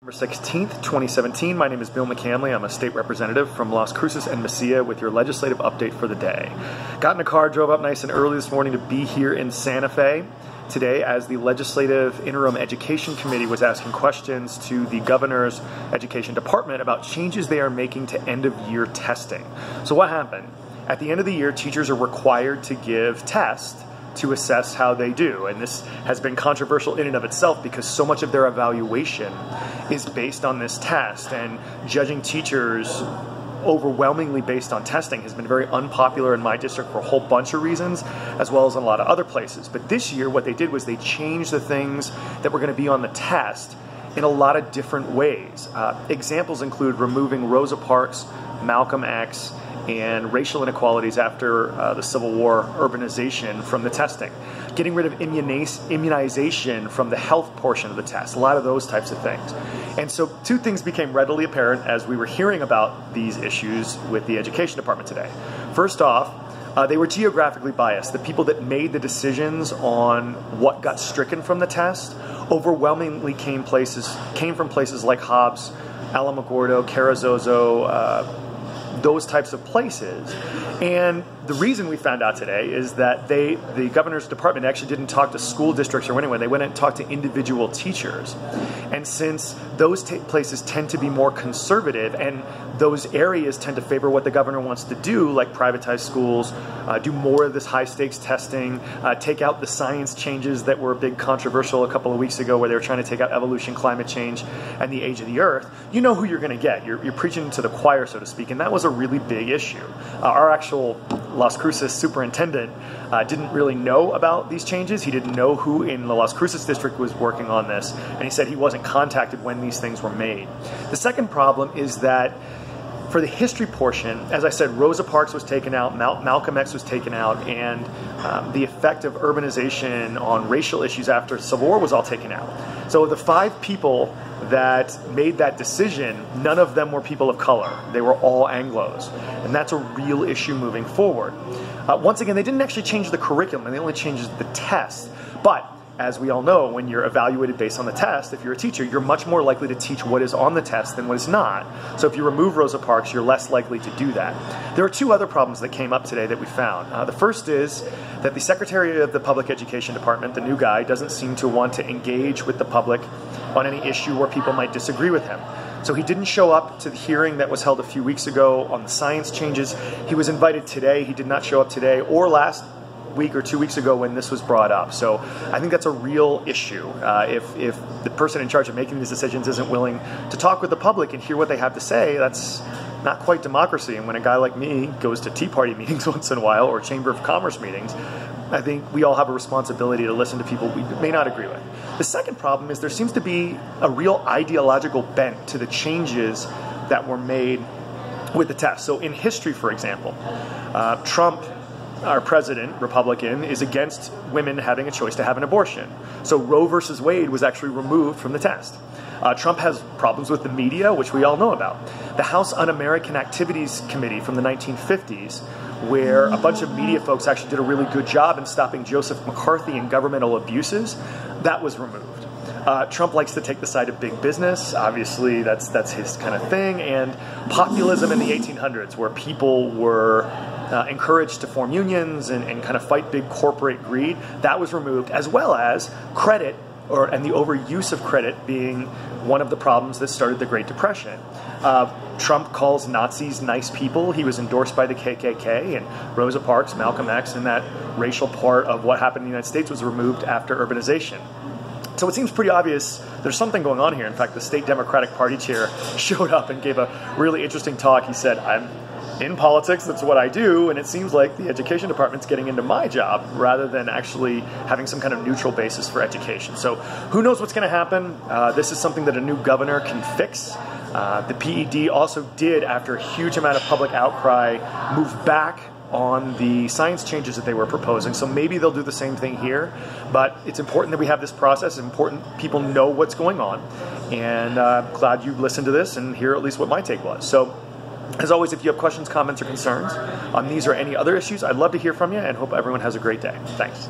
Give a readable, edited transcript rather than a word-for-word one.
November 16th, 2017. My name is Bill McCamley. I'm a state representative from Las Cruces and Mesilla with your legislative update for the day. Got in a car, drove up nice and early this morning to be here in Santa Fe today as the Legislative Interim Education Committee was asking questions to the Governor's Education Department about changes they are making to end-of-year testing. So what happened? At the end of the year, teachers are required to give tests to assess how they do. And this has been controversial in and of itself because so much of their evaluation is based on this test, and judging teachers overwhelmingly based on testing has been very unpopular in my district for a whole bunch of reasons, as well as in a lot of other places. But this year what they did was they changed the things that were going to be on the test in a lot of different ways. Examples include removing Rosa Parks, Malcolm X, and racial inequalities after the Civil War urbanization from the testing. Getting rid of immunization from the health portion of the test, a lot of those types of things. And so two things became readily apparent as we were hearing about these issues with the Education Department today. First off, they were geographically biased. The people that made the decisions on what got stricken from the test overwhelmingly came from places like Hobbs, Alamogordo, Carrizozo, those types of places. And the reason we found out today is that the governor's department actually didn't talk to school districts or anyone. They went and talked to individual teachers. And since those places tend to be more conservative and those areas tend to favor what the governor wants to do, like privatize schools, do more of this high stakes testing, take out the science changes that were a big controversial a couple of weeks ago where they were trying to take out evolution, climate change, and the age of the earth, you know who you're going to get. You're preaching to the choir, so to speak, and that was a really big issue. Our actual Las Cruces superintendent didn't really know about these changes. He didn't know who in the Las Cruces district was working on this, and he said he wasn't contacted when these things were made. The second problem is that for the history portion, as I said, Rosa Parks was taken out, Malcolm X was taken out, and the effect of urbanization on racial issues after Civil War was all taken out. So the 5 people that made that decision, none of them were people of color. They were all Anglos. And that's a real issue moving forward. Once again, they didn't actually change the curriculum, they only changed the test. But as we all know, when you're evaluated based on the test, if you're a teacher, you're much more likely to teach what is on the test than what is not. So if you remove Rosa Parks, you're less likely to do that. There are 2 other problems that came up today that we found. The first is that the Secretary of the Public Education Department, the new guy, doesn't seem to want to engage with the public on any issue where people might disagree with him. So he didn't show up to the hearing that was held a few weeks ago on the science changes. He was invited today. He did not show up today or last week or 2 weeks ago when this was brought up. So I think that's a real issue. If the person in charge of making these decisions isn't willing to talk with the public and hear what they have to say, that's not quite democracy. And when a guy like me goes to Tea Party meetings once in a while or Chamber of Commerce meetings, I think we all have a responsibility to listen to people we may not agree with. The second problem is there seems to be a real ideological bent to the changes that were made with the test. So in history, for example, Trump, our president, Republican, is against women having a choice to have an abortion. So Roe versus Wade was actually removed from the test. Trump has problems with the media, which we all know about. The House Un-American Activities Committee from the 1950s, where a bunch of media folks actually did a really good job in stopping Joseph McCarthy and governmental abuses, that was removed. Trump likes to take the side of big business. Obviously, that's his kind of thing. And populism in the 1800s, where people were encouraged to form unions and kind of fight big corporate greed, that was removed, as well as credit, and the overuse of credit being one of the problems that started the Great Depression. Trump calls Nazis nice people. He was endorsed by the KKK, and Rosa Parks, Malcolm X, and that racial part of what happened in the United States was removed after urbanization. So it seems pretty obvious there's something going on here. In fact, the state Democratic Party chair showed up and gave a really interesting talk. He said, I'm in politics, that's what I do, and it seems like the education department's getting into my job rather than actually having some kind of neutral basis for education. So who knows what's going to happen? This is something that a new governor can fix. The PED also did, after a huge amount of public outcry, move back on the science changes that they were proposing. So maybe they'll do the same thing here, but it's important that we have this process. It's important people know what's going on, and glad you listened to this and hear at least what my take was. So as always, if you have questions, comments, or concerns on these or any other issues, I'd love to hear from you and hope everyone has a great day. Thanks.